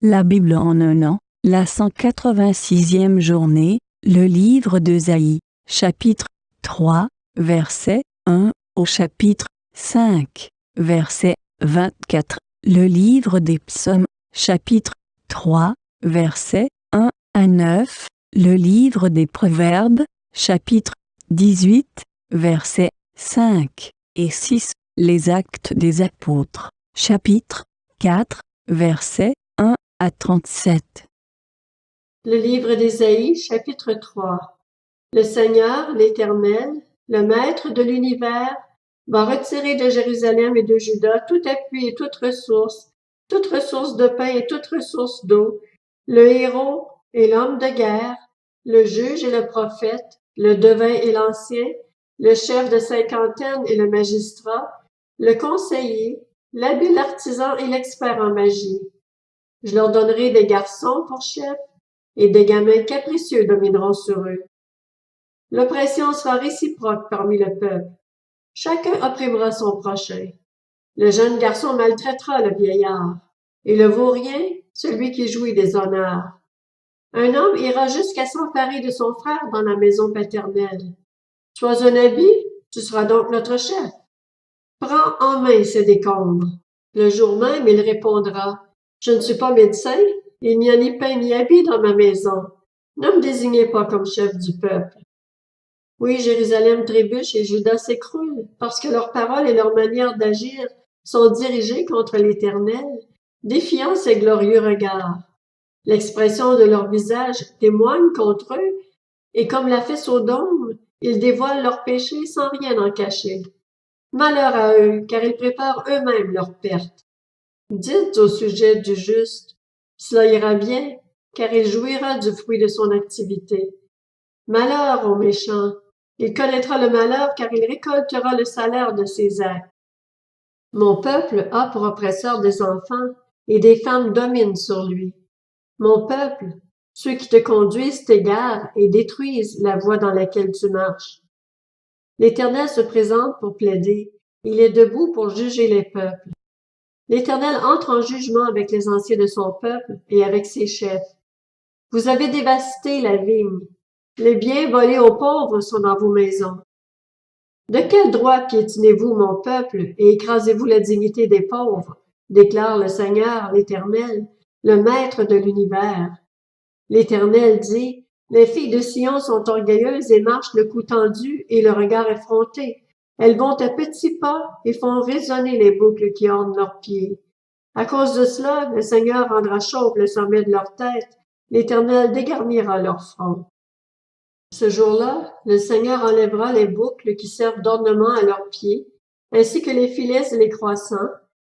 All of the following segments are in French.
La Bible en un an, la 186e journée, le livre d'Ésaïe, chapitre 3, verset 1 au chapitre 5, verset 24. Le livre des psaumes, chapitre 3, verset 1 à 9. Le livre des proverbes, chapitre 18, verset 5 et 6. Les actes des apôtres, chapitre 4, verset 1 à 37. Le livre d'Ésaïe, chapitre 3. Le Seigneur, l'Éternel, le Maître de l'univers, va retirer de Jérusalem et de Juda tout appui et toute ressource de pain et toute ressource d'eau, le héros et l'homme de guerre, le juge et le prophète, le devin et l'ancien, le chef de cinquantaine et le magistrat, le conseiller, l'habile artisan et l'expert en magie. Je leur donnerai des garçons pour chefs, et des gamins capricieux domineront sur eux. L'oppression sera réciproque parmi le peuple. Chacun opprimera son prochain. Le jeune garçon maltraitera le vieillard, et le vaurien, celui qui jouit des honneurs. Un homme ira jusqu'à s'emparer de son frère dans la maison paternelle. Sois un habit, tu seras donc notre chef. Prends en main ces décombres. Le jour même, il répondra, je ne suis pas médecin, il n'y a ni pain ni habit dans ma maison. Ne me désignez pas comme chef du peuple. Oui, Jérusalem trébuche et Juda s'écroule, parce que leurs paroles et leur manière d'agir sont dirigées contre l'Éternel, défiant ses glorieux regards. L'expression de leur visage témoigne contre eux, et comme l'a fait Sodome, ils dévoilent leurs péchés sans rien en cacher. Malheur à eux, car ils préparent eux-mêmes leur perte. Dites au sujet du juste, cela ira bien, car il jouira du fruit de son activité. Malheur au méchant, il connaîtra le malheur, car il récoltera le salaire de ses actes. Mon peuple a pour oppresseur des enfants, et des femmes dominent sur lui. Mon peuple, ceux qui te conduisent t'égarent et détruisent la voie dans laquelle tu marches. L'Éternel se présente pour plaider, il est debout pour juger les peuples. L'Éternel entre en jugement avec les anciens de son peuple et avec ses chefs. Vous avez dévasté la vigne. Les biens volés aux pauvres sont dans vos maisons. De quel droit piétinez-vous mon peuple et écrasez-vous la dignité des pauvres, déclare le Seigneur, l'Éternel, le Maître de l'univers. L'Éternel dit, les filles de Sion sont orgueilleuses et marchent le cou tendu et le regard effronté. Elles vont à petits pas et font résonner les boucles qui ornent leurs pieds. À cause de cela, le Seigneur rendra chauve le sommet de leur tête, l'Éternel dégarnira leur front. Ce jour-là, le Seigneur enlèvera les boucles qui servent d'ornement à leurs pieds, ainsi que les filets et les croissants,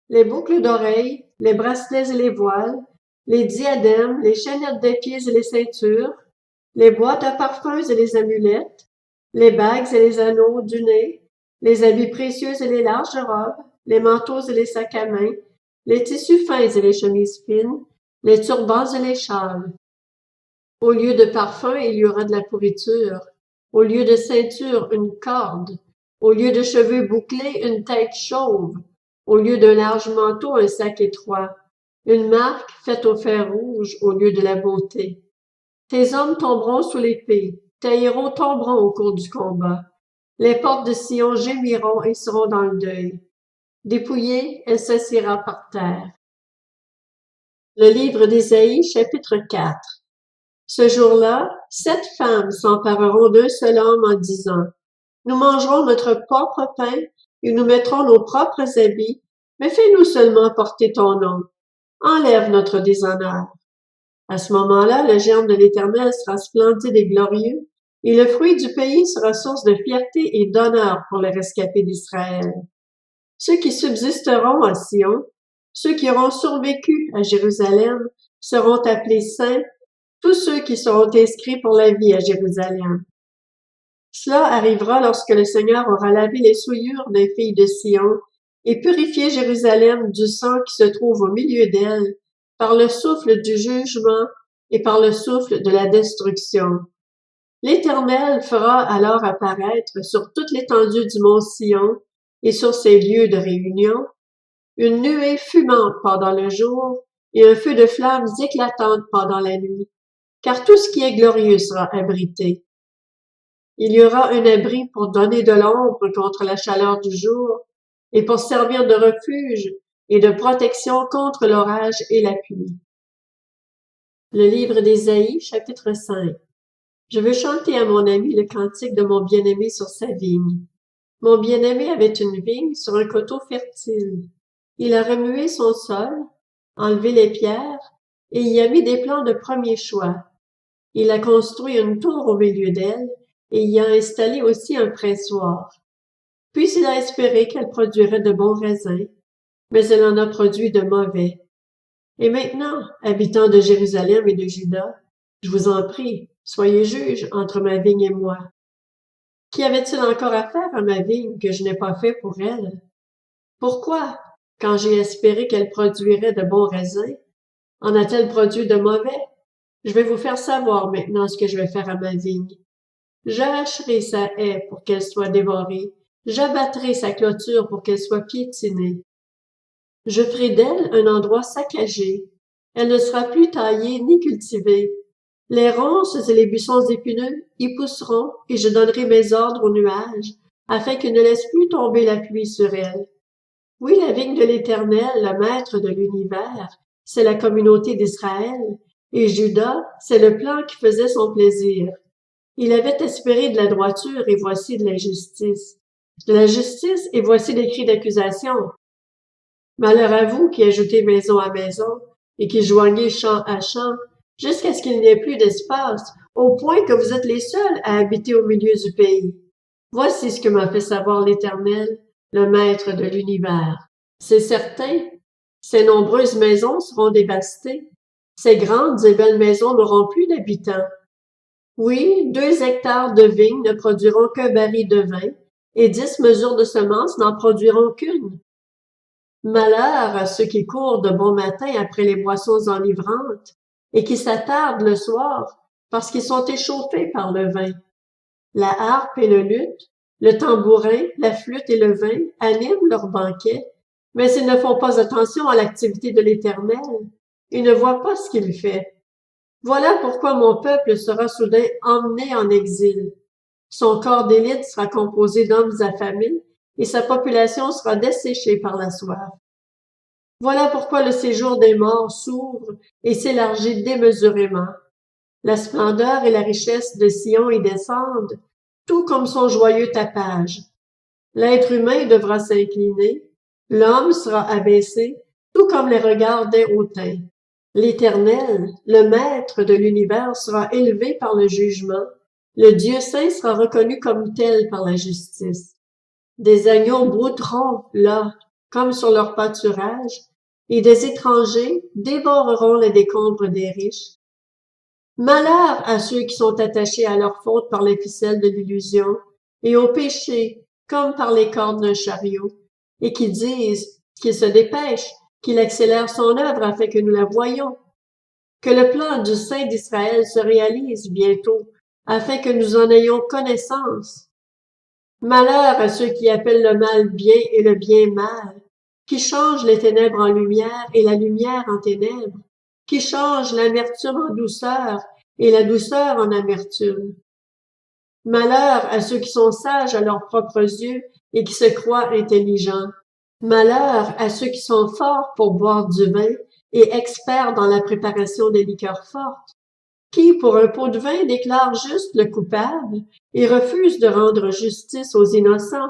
les boucles d'oreilles, les bracelets et les voiles, les diadèmes, les chaînettes des pieds et les ceintures, les boîtes à parfums et les amulettes, les bagues et les anneaux du nez, les habits précieux et les larges robes, les manteaux et les sacs à main, les tissus fins et les chemises fines, les turbans et les châles. Au lieu de parfum, il y aura de la pourriture. Au lieu de ceinture, une corde. Au lieu de cheveux bouclés, une tête chauve. Au lieu d'un large manteau, un sac étroit. Une marque faite au fer rouge au lieu de la beauté. Tes hommes tomberont sous l'épée. Tes héros tomberont au cours du combat. Les portes de Sion gémiront et seront dans le deuil. Dépouillée, elle s'assiera par terre. Le livre d'Ésaïe, chapitre 4. Ce jour-là, 7 femmes s'empareront d'un seul homme en disant, « Nous mangerons notre propre pain et nous mettrons nos propres habits, mais fais-nous seulement porter ton nom. Enlève notre déshonneur. » À ce moment-là, le germe de l'Éternel sera splendide et glorieux, et le fruit du pays sera source de fierté et d'honneur pour les rescapés d'Israël. Ceux qui subsisteront à Sion, ceux qui auront survécu à Jérusalem, seront appelés saints, tous ceux qui seront inscrits pour la vie à Jérusalem. Cela arrivera lorsque le Seigneur aura lavé les souillures des filles de Sion et purifié Jérusalem du sang qui se trouve au milieu d'elle, par le souffle du jugement et par le souffle de la destruction. L'Éternel fera alors apparaître sur toute l'étendue du mont Sion et sur ses lieux de réunion une nuée fumante pendant le jour et un feu de flammes éclatantes pendant la nuit, car tout ce qui est glorieux sera abrité. Il y aura un abri pour donner de l'ombre contre la chaleur du jour, et pour servir de refuge et de protection contre l'orage et la pluie. Le livre d'Ésaïe, chapitre 5. Je veux chanter à mon ami le cantique de mon bien-aimé sur sa vigne. Mon bien-aimé avait une vigne sur un coteau fertile. Il a remué son sol, enlevé les pierres, et y a mis des plants de premier choix. Il a construit une tour au milieu d'elle, et y a installé aussi un pressoir. Puis il a espéré qu'elle produirait de bons raisins, mais elle en a produit de mauvais. Et maintenant, habitants de Jérusalem et de Juda, je vous en prie, soyez juges entre ma vigne et moi. Qu'y avait-il encore à faire à ma vigne que je n'ai pas fait pour elle? Pourquoi, quand j'ai espéré qu'elle produirait de bons raisins, en a-t-elle produit de mauvais? Je vais vous faire savoir maintenant ce que je vais faire à ma vigne. J'arracherai sa haie pour qu'elle soit dévorée, j'abattrai sa clôture pour qu'elle soit piétinée. Je ferai d'elle un endroit saccagé. Elle ne sera plus taillée ni cultivée. Les ronces et les buissons épineux y pousseront, et je donnerai mes ordres aux nuages, afin qu'ils ne laissent plus tomber la pluie sur elle. Oui, la vigne de l'Éternel, le maître de l'univers, c'est la communauté d'Israël, et Juda, c'est le plan qui faisait son plaisir. Il avait espéré de la droiture, et voici de la justice. De la justice, et voici des cris d'accusation. Malheur à vous qui ajoutez maison à maison, et qui joignez champ à champ, jusqu'à ce qu'il n'y ait plus d'espace, au point que vous êtes les seuls à habiter au milieu du pays. Voici ce que m'a fait savoir l'Éternel, le maître de l'univers. C'est certain, ces nombreuses maisons seront dévastées. Ces grandes et belles maisons n'auront plus d'habitants. Oui, 2 hectares de vignes ne produiront qu'un baril de vin, et 10 mesures de semences n'en produiront qu'une. Malheur à ceux qui courent de bon matin après les boissons enivrantes, et qui s'attardent le soir, parce qu'ils sont échauffés par le vin. La harpe et le luth, le tambourin, la flûte et le vin animent leur banquet, mais ils ne font pas attention à l'activité de l'Éternel. Ils ne voient pas ce qu'il fait. Voilà pourquoi mon peuple sera soudain emmené en exil. Son corps d'élite sera composé d'hommes affamés, et sa population sera desséchée par la soif. Voilà pourquoi le séjour des morts s'ouvre et s'élargit démesurément. La splendeur et la richesse de Sion y descendent, tout comme son joyeux tapage. L'être humain devra s'incliner, l'homme sera abaissé, tout comme les regards des hautains. L'Éternel, le maître de l'univers, sera élevé par le jugement, le Dieu saint sera reconnu comme tel par la justice. Des agneaux brouteront là, comme sur leur pâturage, et des étrangers dévoreront les décombres des riches. Malheur à ceux qui sont attachés à leur faute par les ficelles de l'illusion, et au péché, comme par les cordes d'un chariot, et qui disent qu'il se dépêche, qu'il accélère son œuvre afin que nous la voyions, que le plan du Saint d'Israël se réalise bientôt, afin que nous en ayons connaissance. Malheur à ceux qui appellent le mal bien et le bien mal, qui changent les ténèbres en lumière et la lumière en ténèbres, qui changent l'amertume en douceur et la douceur en amertume. Malheur à ceux qui sont sages à leurs propres yeux et qui se croient intelligents. Malheur à ceux qui sont forts pour boire du vin et experts dans la préparation des liqueurs fortes, qui, pour un pot de vin, déclarent juste le coupable et refusent de rendre justice aux innocents.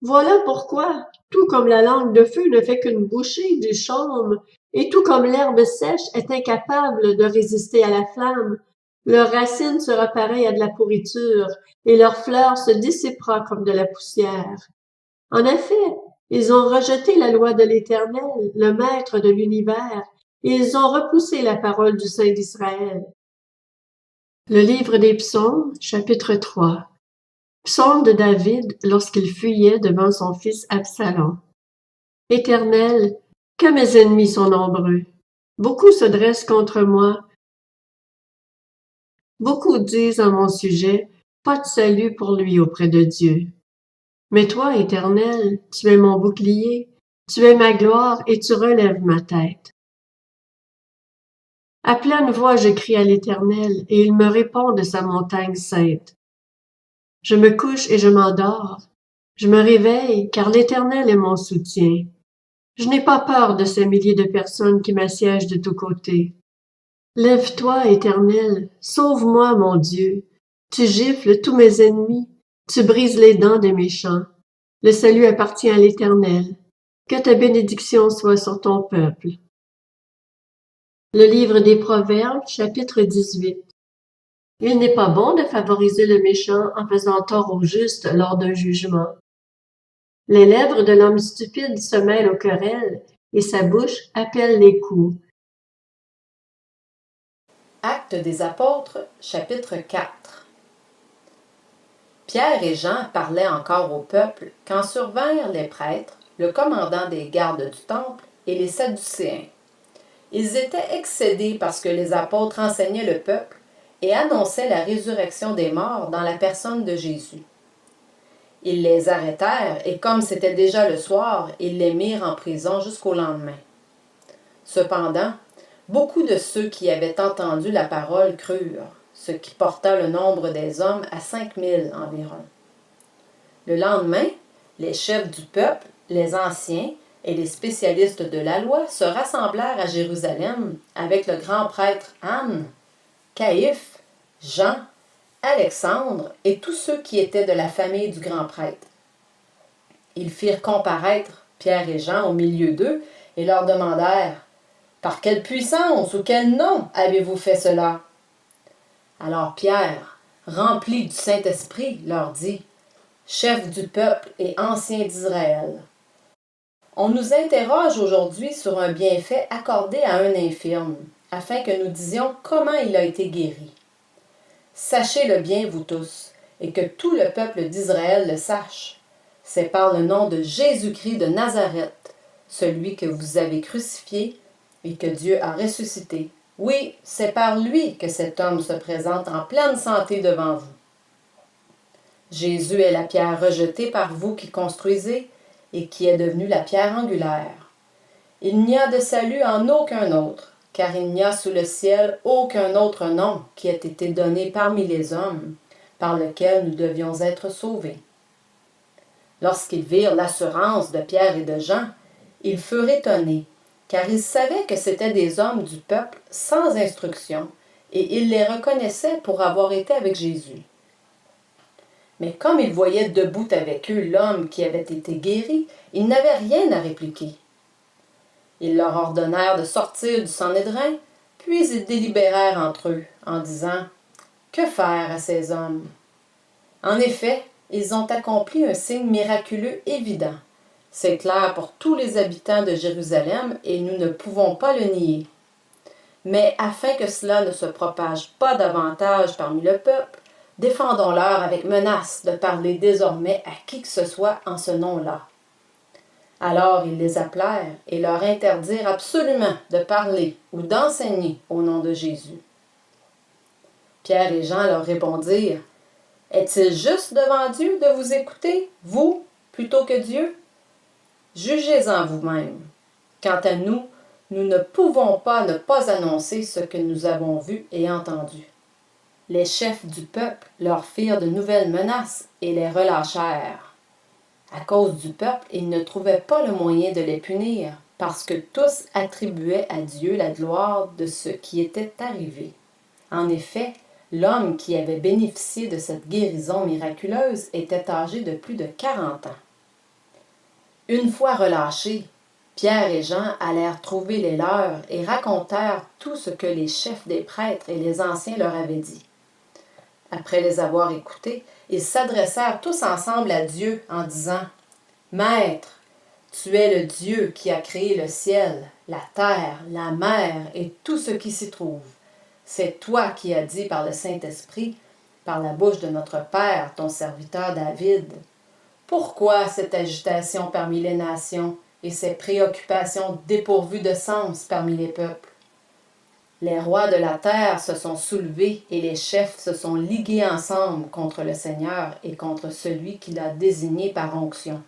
Voilà pourquoi, tout comme la langue de feu ne fait qu'une bouchée du chaume, et tout comme l'herbe sèche est incapable de résister à la flamme, leur racine sera pareille à de la pourriture, et leur fleur se dissipera comme de la poussière. En effet, ils ont rejeté la loi de l'Éternel, le maître de l'univers, et ils ont repoussé la parole du Saint d'Israël. Le livre des Psaumes, chapitre 3. Psaume de David lorsqu'il fuyait devant son fils Absalom. Éternel, que mes ennemis sont nombreux. Beaucoup se dressent contre moi. Beaucoup disent à mon sujet, pas de salut pour lui auprès de Dieu. Mais toi, Éternel, tu es mon bouclier, tu es ma gloire et tu relèves ma tête. À pleine voix, je crie à l'Éternel, et il me répond de sa montagne sainte. Je me couche et je m'endors. Je me réveille, car l'Éternel est mon soutien. Je n'ai pas peur de ces milliers de personnes qui m'assiègent de tous côtés. Lève-toi, Éternel, sauve-moi, mon Dieu. Tu gifles tous mes ennemis, tu brises les dents des méchants. Le salut appartient à l'Éternel. Que ta bénédiction soit sur ton peuple. Le livre des Proverbes, chapitre 18. Il n'est pas bon de favoriser le méchant en faisant tort au juste lors d'un jugement. Les lèvres de l'homme stupide se mêlent aux querelles, et sa bouche appelle les coups. Actes des apôtres, chapitre 4. Pierre et Jean parlaient encore au peuple quand survinrent les prêtres, le commandant des gardes du temple et les Sadducéens. Ils étaient excédés parce que les apôtres enseignaient le peuple et annonçaient la résurrection des morts dans la personne de Jésus. Ils les arrêtèrent et comme c'était déjà le soir, ils les mirent en prison jusqu'au lendemain. Cependant, beaucoup de ceux qui avaient entendu la parole crurent, ce qui porta le nombre des hommes à 5000 environ. Le lendemain, les chefs du peuple, les anciens et les spécialistes de la loi se rassemblèrent à Jérusalem avec le grand prêtre Anne, Caïphe, Jean, Alexandre et tous ceux qui étaient de la famille du grand prêtre. Ils firent comparaître Pierre et Jean au milieu d'eux et leur demandèrent « Par quelle puissance ou quel nom avez-vous fait cela ?» Alors Pierre, rempli du Saint-Esprit, leur dit « Chef du peuple et ancien d'Israël, on nous interroge aujourd'hui sur un bienfait accordé à un infirme, afin que nous disions comment il a été guéri. Sachez-le bien, vous tous, et que tout le peuple d'Israël le sache. C'est par le nom de Jésus-Christ de Nazareth, celui que vous avez crucifié et que Dieu a ressuscité. Oui, c'est par lui que cet homme se présente en pleine santé devant vous. Jésus est la pierre rejetée par vous qui construisez et qui est devenue la pierre angulaire. Il n'y a de salut en aucun autre, car il n'y a sous le ciel aucun autre nom qui ait été donné parmi les hommes, par lequel nous devions être sauvés. Lorsqu'ils virent l'assurance de Pierre et de Jean, ils furent étonnés, car ils savaient que c'étaient des hommes du peuple sans instruction, et ils les reconnaissaient pour avoir été avec Jésus. Mais comme ils voyaient debout avec eux l'homme qui avait été guéri, ils n'avaient rien à répliquer. Ils leur ordonnèrent de sortir du Sanhédrin, puis ils délibérèrent entre eux, en disant « Que faire à ces hommes ?» En effet, ils ont accompli un signe miraculeux évident. C'est clair pour tous les habitants de Jérusalem et nous ne pouvons pas le nier. Mais afin que cela ne se propage pas davantage parmi le peuple, défendons-leur avec menace de parler désormais à qui que ce soit en ce nom-là. Alors ils les appelèrent et leur interdirent absolument de parler ou d'enseigner au nom de Jésus. Pierre et Jean leur répondirent « Est-il juste devant Dieu de vous écouter, vous, plutôt que Dieu? Jugez-en vous-même. Quant à nous, nous ne pouvons pas ne pas annoncer ce que nous avons vu et entendu. » Les chefs du peuple leur firent de nouvelles menaces et les relâchèrent. À cause du peuple, ils ne trouvaient pas le moyen de les punir, parce que tous attribuaient à Dieu la gloire de ce qui était arrivé. En effet, l'homme qui avait bénéficié de cette guérison miraculeuse était âgé de plus de 40 ans. Une fois relâchés, Pierre et Jean allèrent trouver les leurs et racontèrent tout ce que les chefs des prêtres et les anciens leur avaient dit. Après les avoir écoutés, ils s'adressèrent tous ensemble à Dieu en disant « Maître, tu es le Dieu qui a créé le ciel, la terre, la mer et tout ce qui s'y trouve. C'est toi qui as dit par le Saint-Esprit, par la bouche de notre Père, ton serviteur David. Pourquoi cette agitation parmi les nations et ces préoccupations dépourvues de sens parmi les peuples? Les rois de la terre se sont soulevés et les chefs se sont ligués ensemble contre le Seigneur et contre celui qui l'a désigné par onction.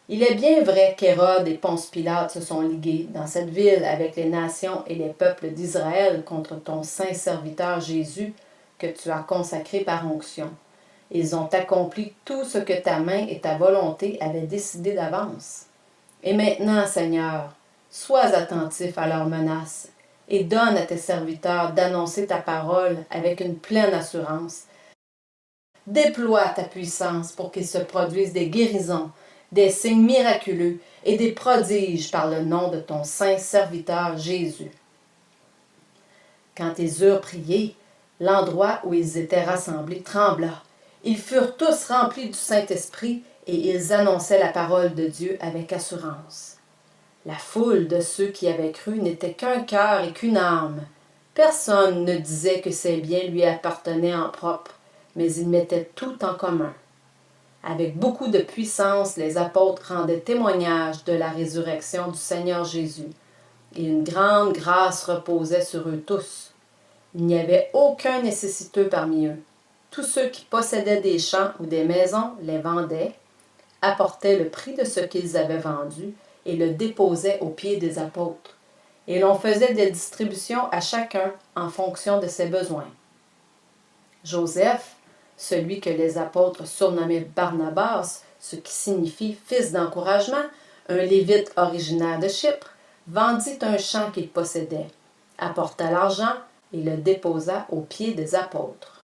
Il est bien vrai qu'Hérode et Ponce Pilate se sont ligués dans cette ville avec les nations et les peuples d'Israël contre ton saint serviteur Jésus que tu as consacré par onction. Ils ont accompli tout ce que ta main et ta volonté avaient décidé d'avance. Et maintenant, Seigneur, sois attentif à leurs menaces et donne à tes serviteurs d'annoncer ta parole avec une pleine assurance. Déploie ta puissance pour qu'il se produise des guérisons, des signes miraculeux et des prodiges par le nom de ton saint serviteur Jésus. Quand ils eurent prié, l'endroit où ils étaient rassemblés trembla. Ils furent tous remplis du Saint-Esprit et ils annonçaient la parole de Dieu avec assurance. La foule de ceux qui avaient cru n'était qu'un cœur et qu'une âme. Personne ne disait que ses biens lui appartenaient en propre, mais ils mettaient tout en commun. Avec beaucoup de puissance, les apôtres rendaient témoignage de la résurrection du Seigneur Jésus, et une grande grâce reposait sur eux tous. Il n'y avait aucun nécessiteux parmi eux. Tous ceux qui possédaient des champs ou des maisons les vendaient, apportaient le prix de ce qu'ils avaient vendu et le déposaient aux pieds des apôtres. Et l'on faisait des distributions à chacun en fonction de ses besoins. Joseph, celui que les apôtres surnommaient Barnabas, ce qui signifie « fils d'encouragement », un lévite originaire de Chypre, vendit un champ qu'il possédait, apporta l'argent et le déposa aux pieds des apôtres.